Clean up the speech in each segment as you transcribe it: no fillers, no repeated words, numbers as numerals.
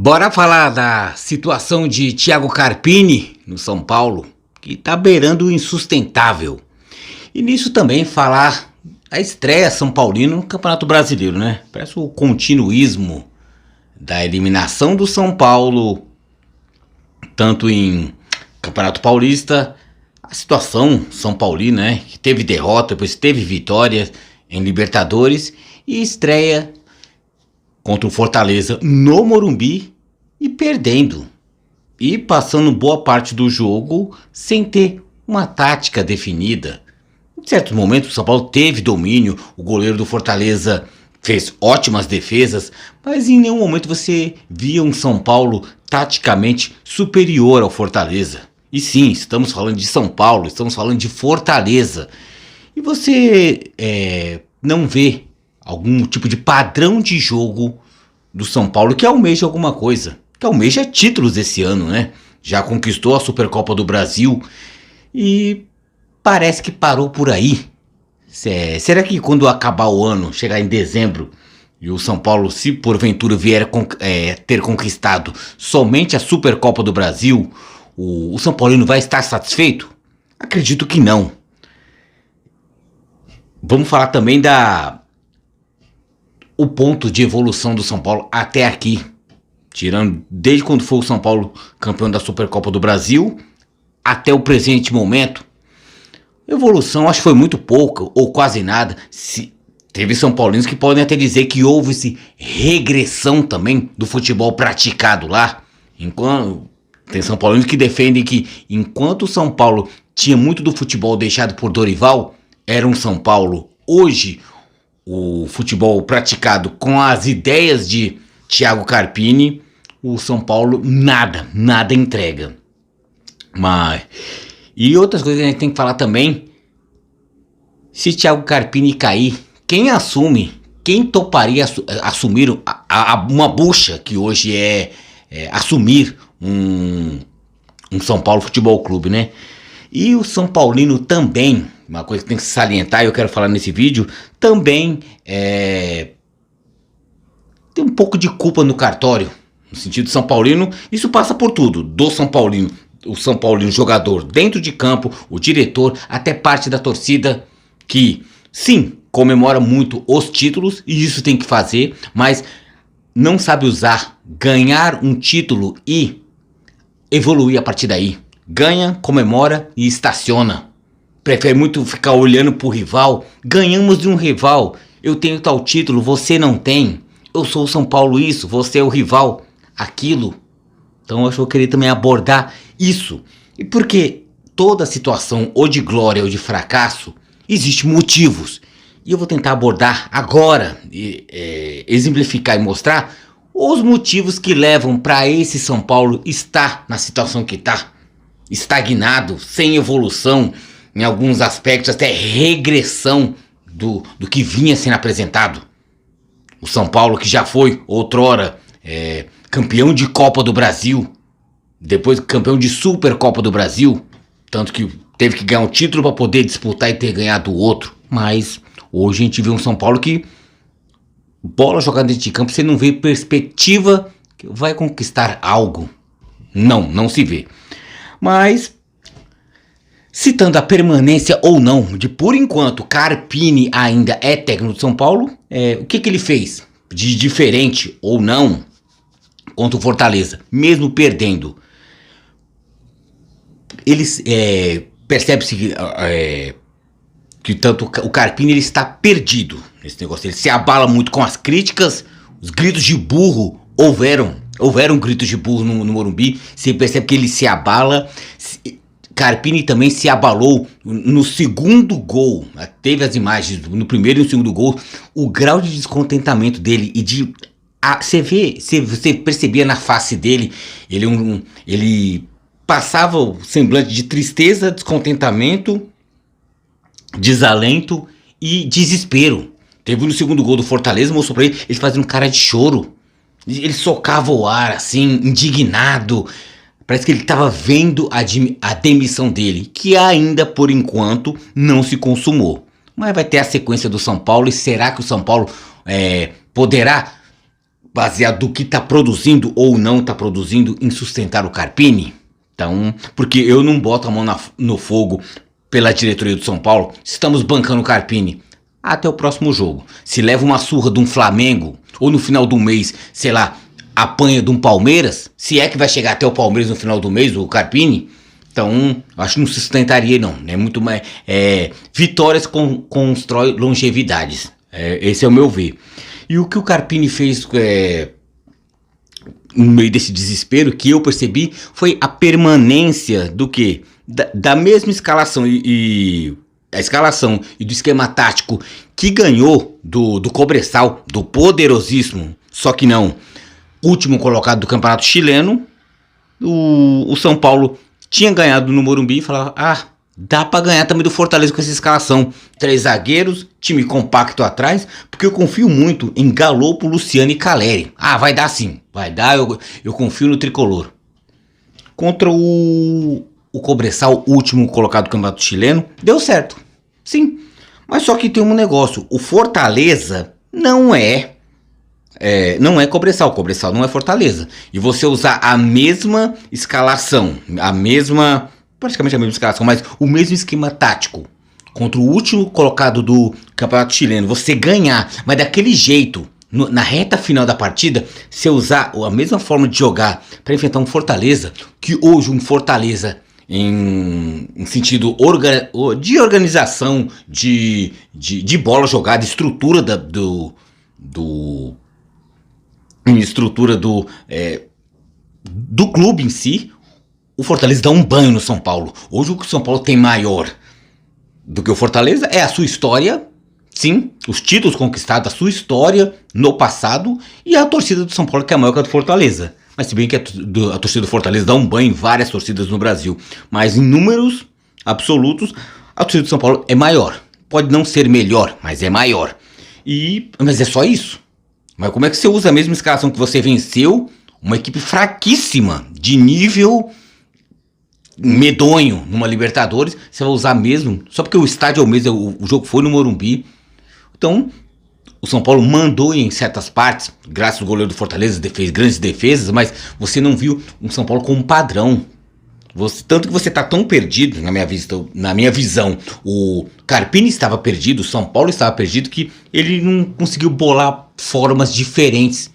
Bora falar da situação de Thiago Carpini no São Paulo, que tá beirando o insustentável. E nisso também falar a estreia São Paulino no Campeonato Brasileiro, né? Parece o continuismo da eliminação do São Paulo, tanto em Campeonato Paulista, a situação São Paulino, né? Que teve derrota, depois teve vitória em Libertadores e estreia contra o Fortaleza no Morumbi e perdendo. E passando boa parte do jogo sem ter uma tática definida. Em certos momentos o São Paulo teve domínio, o goleiro do Fortaleza fez ótimas defesas, mas em nenhum momento você via um São Paulo taticamente superior ao Fortaleza. E sim, estamos falando de São Paulo, estamos falando de Fortaleza. E você não vê algum tipo de padrão de jogo do São Paulo que almeja alguma coisa, que almeja títulos esse ano, né? Já conquistou a Supercopa do Brasil e parece que parou por aí. Será que quando acabar o ano, chegar em dezembro, e o São Paulo, se porventura vier ter conquistado somente a Supercopa do Brasil, o São Paulino vai estar satisfeito? Acredito que não. Vamos falar também o ponto de evolução do São Paulo até aqui, tirando desde quando foi o São Paulo campeão da Supercopa do Brasil até o presente momento. Evolução acho que foi muito pouca ou quase nada. Teve São Paulinos que podem até dizer que houve regressão também do futebol praticado lá. Tem São Paulinos que defendem que enquanto o São Paulo tinha muito do futebol deixado por Dorival, era um São Paulo. Hoje o futebol praticado com as ideias de Thiago Carpini, o São Paulo nada entrega. E outras coisas que a gente tem que falar também, se Thiago Carpini cair, quem assume, quem toparia assumir uma bucha que hoje é assumir um São Paulo Futebol Clube, né? E o São Paulino também, uma coisa que tem que se salientar, e eu quero falar nesse vídeo, também tem um pouco de culpa no cartório, no sentido São Paulino, isso passa por tudo, do São Paulino, o São Paulino jogador dentro de campo, o diretor, até parte da torcida, que sim, comemora muito os títulos, e isso tem que fazer, mas não sabe usar, ganhar um título e evoluir a partir daí. Ganha, comemora e estaciona. Prefere muito ficar olhando pro rival. Ganhamos de um rival. Eu tenho tal título, você não tem. Eu sou o São Paulo isso, você é o rival aquilo. Então eu acho que eu queria também abordar isso. E porque toda situação, ou de glória ou de fracasso, existe motivos. E eu vou tentar abordar agora, exemplificar e mostrar os motivos que levam para esse São Paulo estar na situação que está. Estagnado, sem evolução, em alguns aspectos até regressão do que vinha sendo apresentado. O São Paulo que já foi outrora campeão de Copa do Brasil, depois campeão de Supercopa do Brasil, tanto que teve que ganhar um título para poder disputar e ter ganhado o outro. Mas hoje a gente vê um São Paulo que bola jogada dentro de campo, você não vê perspectiva que vai conquistar algo. Não se vê. Mas, citando a permanência ou não de, por enquanto, Carpini ainda é técnico do São Paulo, o que ele fez de diferente ou não contra o Fortaleza, mesmo perdendo? Percebe-se que tanto o Carpini ele está perdido nesse negócio. Ele se abala muito com as críticas, os gritos de burro houveram gritos de burro no Morumbi. Você percebe que ele se abala. Carpini também se abalou no segundo gol. Teve as imagens no primeiro e no segundo gol. O grau de descontentamento dele e você percebia na face dele, ele passava o semblante de tristeza, descontentamento, desalento e desespero. Teve no segundo gol do Fortaleza, mostrou pra ele fazendo cara de choro. Ele socava o ar assim, indignado. Parece que ele estava vendo a demissão dele, que ainda por enquanto não se consumou. Mas vai ter a sequência do São Paulo, e será que o São Paulo poderá baseado do que está produzindo ou não está produzindo em sustentar o Carpini. Então, porque eu não boto a mão no fogo pela diretoria do São Paulo, estamos bancando o Carpini até o próximo jogo. Se leva uma surra de um Flamengo, ou no final do mês, sei lá, apanha de um Palmeiras, se é que vai chegar até o Palmeiras no final do mês, o Carpini, então acho que não sustentaria não, é muito mais, vitórias constrói longevidades, esse é o meu ver. E o que o Carpini fez no meio desse desespero, que eu percebi, foi a permanência do que? Da mesma escalação e a escalação e do esquema tático que ganhou do Cobresal, do poderosíssimo, só que não, último colocado do campeonato chileno. O São Paulo tinha ganhado no Morumbi e falava, dá pra ganhar também do Fortaleza com essa escalação. 3 zagueiros, time compacto atrás, porque eu confio muito em Galopo, Luciano e Caleri. Vai dar sim, vai dar, eu confio no tricolor. Contra o Cobresal, último colocado do campeonato chileno, deu certo, sim. Mas só que tem um negócio, o Fortaleza não é Cobresal, Cobresal não é Fortaleza. E você usar a mesma escalação, praticamente a mesma escalação, mas o mesmo esquema tático contra o último colocado do campeonato chileno, você ganhar, mas daquele jeito, na reta final da partida, você usar a mesma forma de jogar para enfrentar um Fortaleza, que hoje um Fortaleza em sentido de organização, de bola jogada, estrutura do clube em si, o Fortaleza dá um banho no São Paulo. Hoje o que o São Paulo tem maior do que o Fortaleza é a sua história, sim, os títulos conquistados, a sua história no passado, e a torcida do São Paulo que é maior que a do Fortaleza. Mas se bem que a torcida do Fortaleza dá um banho em várias torcidas no Brasil, mas em números absolutos, a torcida do São Paulo é maior. Pode não ser melhor, mas é maior. Mas é só isso. Mas como é que você usa a mesma escalação que você venceu uma equipe fraquíssima, de nível medonho numa Libertadores, você vai usar mesmo? Só porque o estádio é o mesmo, o jogo foi no Morumbi. Então, o São Paulo mandou em certas partes, graças ao goleiro do Fortaleza, fez grandes defesas, mas você não viu um São Paulo com um padrão. Tanto que você está tão perdido, na minha visão, o Carpini estava perdido, o São Paulo estava perdido, que ele não conseguiu bolar formas diferentes.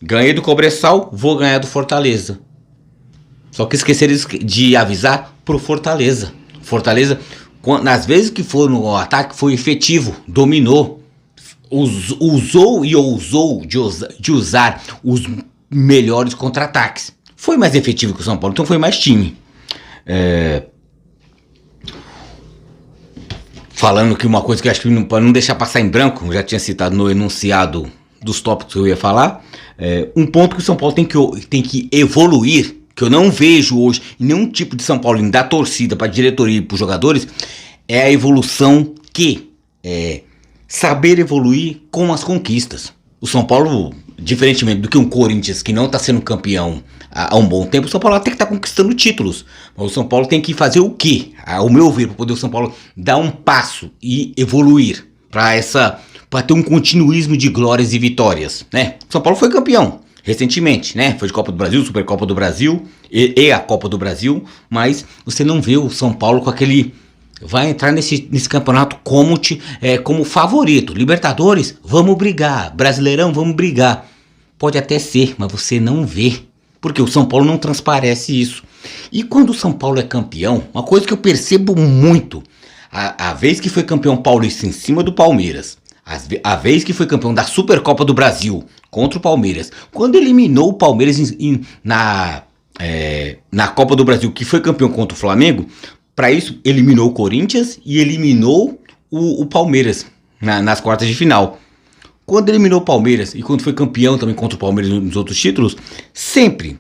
Ganhei do Cobresal, vou ganhar do Fortaleza. Só que esqueceram de avisar pro Fortaleza. Fortaleza, nas vezes que for no ataque, foi efetivo, dominou, usou e ousou de usar os melhores contra-ataques. Foi mais efetivo que o São Paulo, então foi mais time. Falando que uma coisa que eu acho que para não deixar passar em branco, eu já tinha citado no enunciado dos tópicos que eu ia falar, um ponto que o São Paulo tem que evoluir, que eu não vejo hoje em nenhum tipo de São Paulino, da torcida para a diretoria e para os jogadores, é a evolução saber evoluir com as conquistas. O São Paulo, diferentemente do que um Corinthians que não está sendo campeão há um bom tempo, o São Paulo tem que estar conquistando títulos. Mas o São Paulo tem que fazer o quê? Ao meu ver, para poder o São Paulo dar um passo e evoluir para ter um continuismo de glórias e vitórias, né? O São Paulo foi campeão recentemente, né? Foi de Copa do Brasil, Supercopa do Brasil e a Copa do Brasil, mas você não vê o São Paulo com aquele... Vai entrar nesse campeonato como favorito. Libertadores, vamos brigar. Brasileirão, vamos brigar. Pode até ser, mas você não vê. Porque o São Paulo não transparece isso. E quando o São Paulo é campeão, uma coisa que eu percebo muito, a vez que foi campeão paulista em cima do Palmeiras, a vez que foi campeão da Supercopa do Brasil contra o Palmeiras, quando eliminou o Palmeiras na Copa do Brasil, que foi campeão contra o Flamengo, para isso eliminou o Corinthians e eliminou o Palmeiras nas quartas de final. Quando eliminou o Palmeiras e quando foi campeão também contra o Palmeiras nos outros títulos, sempre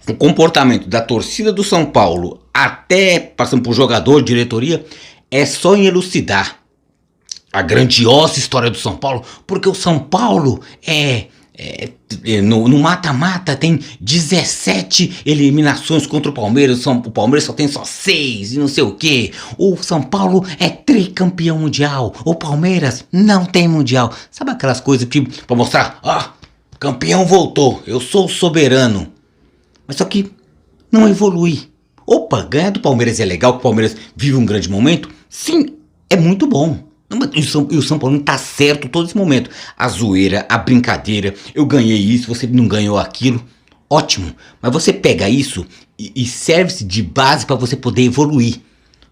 o comportamento da torcida do São Paulo, até passando por jogador, diretoria, é só em elucidar a grandiosa história do São Paulo, porque o São Paulo no mata-mata tem 17 eliminações contra o Palmeiras. O Palmeiras só tem 6 e não sei o que. O São Paulo é tricampeão mundial, o Palmeiras não tem mundial. Sabe aquelas coisas que pra mostrar, Campeão voltou, eu sou o soberano. Mas só que não evolui. Opa, ganhar do Palmeiras é legal, que o Palmeiras vive um grande momento? Sim, é muito bom. E o São Paulo tá certo todo esse momento. A zoeira, a brincadeira, eu ganhei isso, você não ganhou aquilo. Ótimo, mas você pega isso e serve-se de base para você poder evoluir.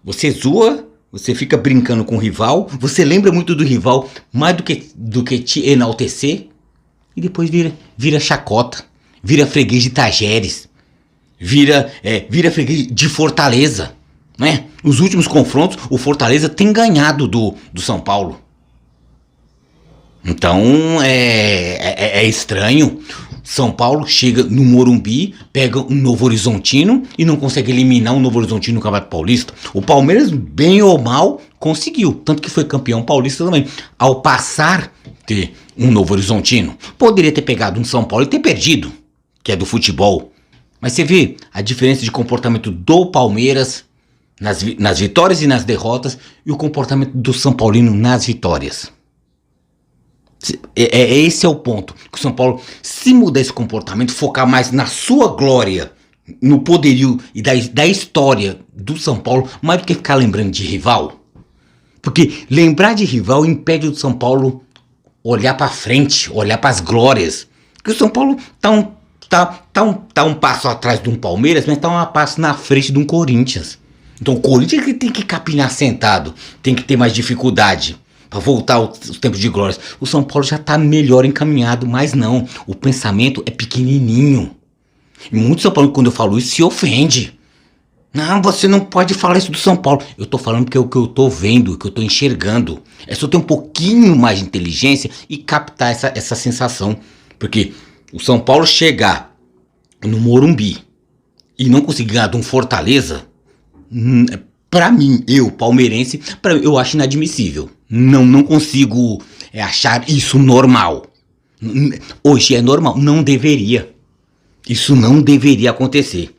Você zoa, você fica brincando com o rival, você lembra muito do rival mais do que te enaltecer, e depois vira chacota, vira freguês de Tajeres, vira freguês de Fortaleza, né? Os últimos confrontos, o Fortaleza tem ganhado do São Paulo. Então é estranho. São Paulo chega no Morumbi, pega um Novo Horizontino e não consegue eliminar o Novo Horizontino no Campeonato Paulista. O Palmeiras, bem ou mal, conseguiu. Tanto que foi campeão paulista também. Ao passar ter um Novo Horizontino, poderia ter pegado um São Paulo e ter perdido, que é do futebol. Mas você vê a diferença de comportamento do Palmeiras nas vitórias e nas derrotas e o comportamento do São Paulino nas vitórias. Esse é o ponto. Que o São Paulo, se mudar esse comportamento, focar mais na sua glória, no poderio e da história do São Paulo, mais do que ficar lembrando de rival. Porque lembrar de rival impede o São Paulo olhar para frente, olhar para as glórias. Porque o São Paulo tá um passo atrás de um Palmeiras, mas tá um passo na frente de um Corinthians. Então o Corinthians tem que capinar sentado, tem que ter mais dificuldade para voltar aos tempos de glórias. O São Paulo já tá melhor encaminhado, mas não, o pensamento é pequenininho. E muito São Paulo, quando eu falo isso, se ofende. Não, você não pode falar isso do São Paulo. Eu tô falando porque é o que eu tô vendo, o que eu tô enxergando. É só ter um pouquinho mais de inteligência e captar essa sensação. Porque o São Paulo chegar no Morumbi e não conseguir ganhar de um Fortaleza, pra mim, eu, palmeirense, eu acho inadmissível. Não consigo achar isso normal. Hoje é normal, não deveria. Isso não deveria acontecer.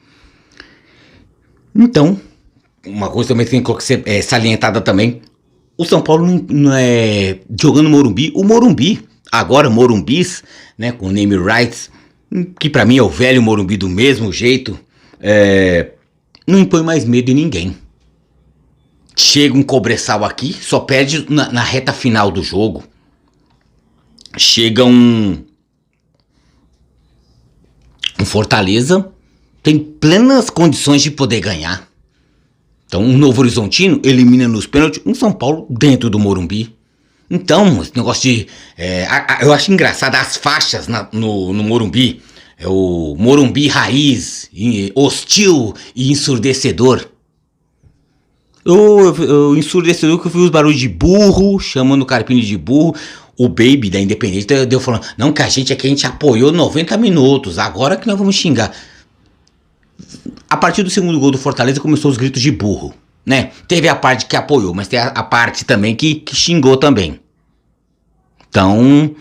Então, uma coisa também tem que ser salientada também. O São Paulo não é jogando no Morumbi. O Morumbi, agora Morumbis, né, com name rights, que pra mim é o velho Morumbi do mesmo jeito, não impõe mais medo em ninguém. Chega um Cobressal aqui, só perde na reta final do jogo. Chega um Fortaleza, tem plenas condições de poder ganhar. Então um Novo Horizontino elimina nos pênaltis um São Paulo dentro do Morumbi. Então esse negócio de eu acho engraçado as faixas no Morumbi. É o Morumbi raiz, hostil e ensurdecedor. O ensurdecedor que eu vi os barulhos de burro, chamando o Carpini de burro. O Baby da Independente deu falando, não, que a gente apoiou 90 minutos, agora que nós vamos xingar. A partir do segundo gol do Fortaleza começou os gritos de burro, né? Teve a parte que apoiou, mas tem a parte também que xingou também. Então,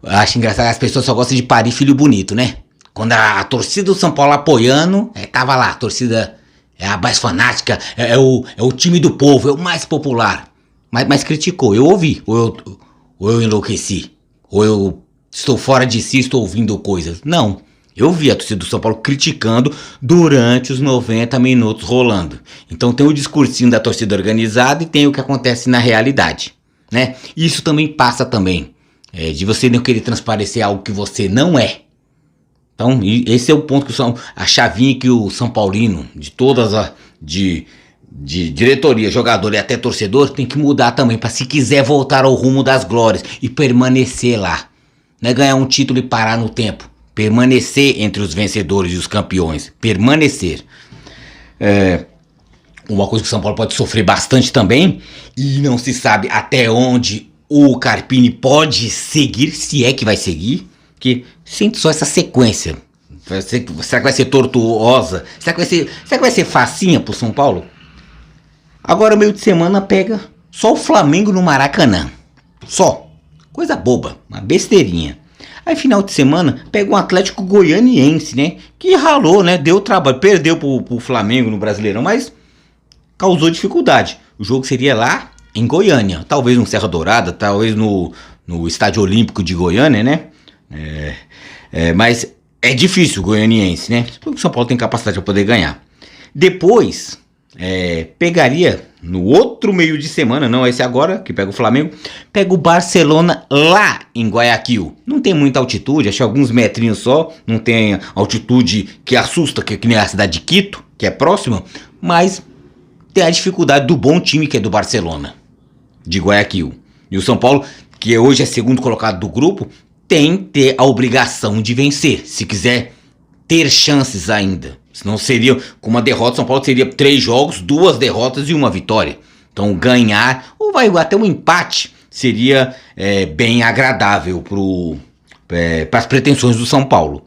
acho engraçado, as pessoas só gostam de parir filho bonito, né? Quando a torcida do São Paulo apoiando, tava lá, a torcida é a mais fanática, é o time do povo, é o mais popular. Mas criticou, eu ouvi, ou eu enlouqueci, ou eu estou fora de si, estou ouvindo coisas. Não, eu vi a torcida do São Paulo criticando durante os 90 minutos rolando. Então tem o discursinho da torcida organizada e tem o que acontece na realidade, né? Isso também passa também, de você não querer transparecer algo que você não é. Então esse é o ponto que a chavinha que o São Paulino, de todas as de diretoria, jogador e até torcedor, tem que mudar também, para se quiser voltar ao rumo das glórias e permanecer lá, não é ganhar um título e parar no tempo, permanecer entre os vencedores e os campeões, permanecer. Uma coisa que o São Paulo pode sofrer bastante também, e não se sabe até onde o Carpini pode seguir, se é que vai seguir, que sente só essa sequência. Será que vai ser tortuosa? Será que vai ser facinha pro São Paulo? Agora meio de semana pega só o Flamengo no Maracanã. Só. Coisa boba, uma besteirinha. Aí final de semana pega um Atlético Goianiense, né? Que ralou, né? Deu trabalho, perdeu pro Flamengo no Brasileirão, mas causou dificuldade. O jogo seria lá em Goiânia, talvez no Serra Dourada, talvez no Estádio Olímpico de Goiânia, né? Mas é difícil o goianiense, né? Porque o São Paulo tem capacidade para poder ganhar. Depois, pegaria no outro meio de semana, não esse agora, que pega o Flamengo, pega o Barcelona lá em Guayaquil. Não tem muita altitude, acho que alguns metrinhos só, não tem altitude que assusta, que nem a cidade de Quito, que é próxima, mas tem a dificuldade do bom time que é do Barcelona, de Guayaquil. E o São Paulo, que hoje é segundo colocado do grupo, tem que ter a obrigação de vencer, se quiser ter chances ainda. Senão seria, com uma derrota, São Paulo seria 3 jogos, 2 derrotas e 1 vitória. Então ganhar, ou vai até um empate, seria bem agradável para as pretensões do São Paulo.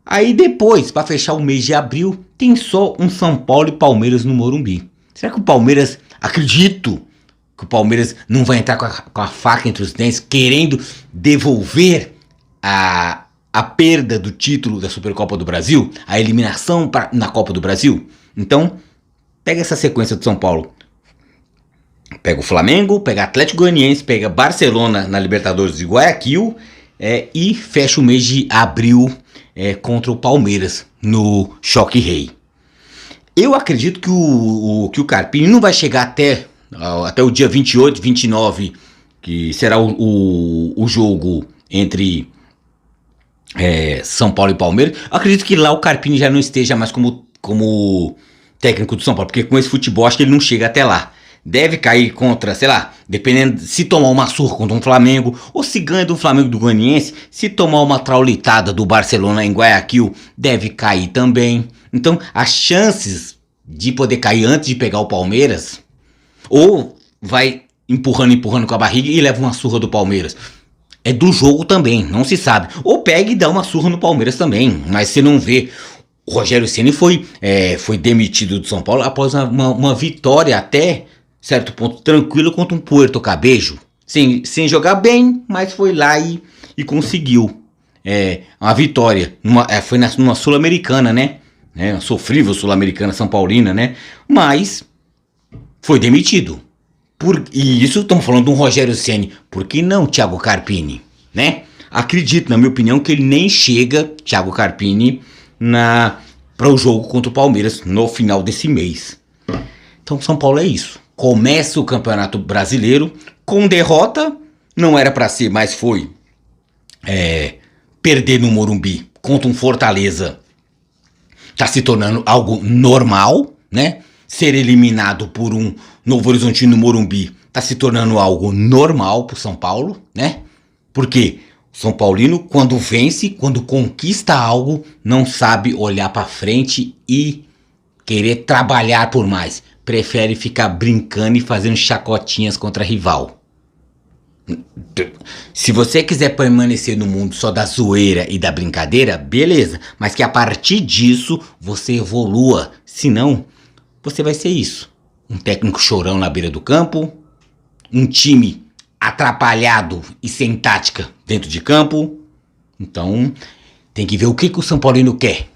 Aí depois, para fechar o mês de abril, tem só um São Paulo e Palmeiras no Morumbi. Será que o Palmeiras, acredito que o Palmeiras não vai entrar com a faca entre os dentes, querendo devolver a perda do título da Supercopa do Brasil, a eliminação na Copa do Brasil? Então, pega essa sequência do São Paulo. Pega o Flamengo, pega Atlético Goianiense, pega Barcelona na Libertadores de Guayaquil e fecha o mês de abril contra o Palmeiras no Choque Rei. Eu acredito que o Carpini não vai chegar até o dia 28, 29, que será o jogo entre São Paulo e Palmeiras. Eu acredito que lá o Carpini já não esteja mais como técnico do São Paulo, porque com esse futebol acho que ele não chega até lá. Deve cair contra, sei lá, dependendo, se tomar uma surra contra um Flamengo, ou se ganha do Flamengo do Goianiense, se tomar uma traulitada do Barcelona em Guayaquil, deve cair também. Então, as chances de poder cair antes de pegar o Palmeiras, ou vai empurrando com a barriga e leva uma surra do Palmeiras. É do jogo também, não se sabe. Ou pega e dá uma surra no Palmeiras também, mas você não vê. O Rogério Ceni foi demitido do São Paulo após uma vitória até certo ponto tranquilo contra um Puerto Cabello, sem jogar bem, mas foi lá e conseguiu uma vitória. Foi numa Sul-Americana, né? Uma sofrível Sul-Americana São Paulina, né? Mas foi demitido. E isso estamos falando de um Rogério Ceni. Por que não Thiago Carpini, né? Acredito, na minha opinião, que ele nem chega, Thiago Carpini, para o jogo contra o Palmeiras no final desse mês. Então São Paulo é isso. Começa o Campeonato Brasileiro com derrota, não era para ser, mas foi perder no Morumbi contra um Fortaleza. Tá se tornando algo normal, né? Ser eliminado por um Novo Horizontino no Morumbi tá se tornando algo normal pro São Paulo, né? Porque o São Paulino, quando vence, quando conquista algo, não sabe olhar para frente e querer trabalhar por mais. Prefere ficar brincando e fazendo chacotinhas contra rival. Se você quiser permanecer no mundo só da zoeira e da brincadeira, beleza. Mas que a partir disso você evolua. Senão, você vai ser isso. Um técnico chorão na beira do campo. Um time atrapalhado e sem tática dentro de campo. Então, tem que ver o que o São Paulino quer.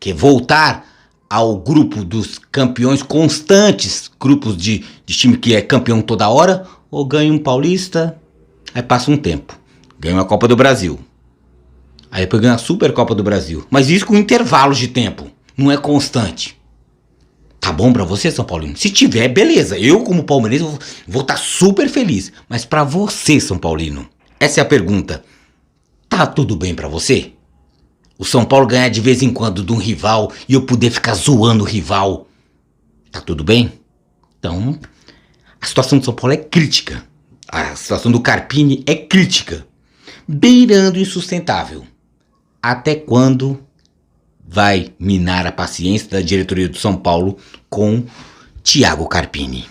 Quer voltar ao grupo dos campeões constantes, grupos de time que é campeão toda hora, ou ganha um paulista, aí passa um tempo, ganha uma Copa do Brasil, aí depois ganha a Supercopa do Brasil, mas isso com intervalos de tempo, não é constante. Tá bom pra você, São Paulino? Se tiver, beleza, eu como palmeirense vou estar super feliz, mas pra você, São Paulino, essa é a pergunta, tá tudo bem pra você? O São Paulo ganhar de vez em quando de um rival e eu poder ficar zoando o rival. Tá tudo bem? Então, a situação do São Paulo é crítica. A situação do Carpini é crítica. Beirando insustentável. Até quando vai minar a paciência da diretoria do São Paulo com Thiago Carpini?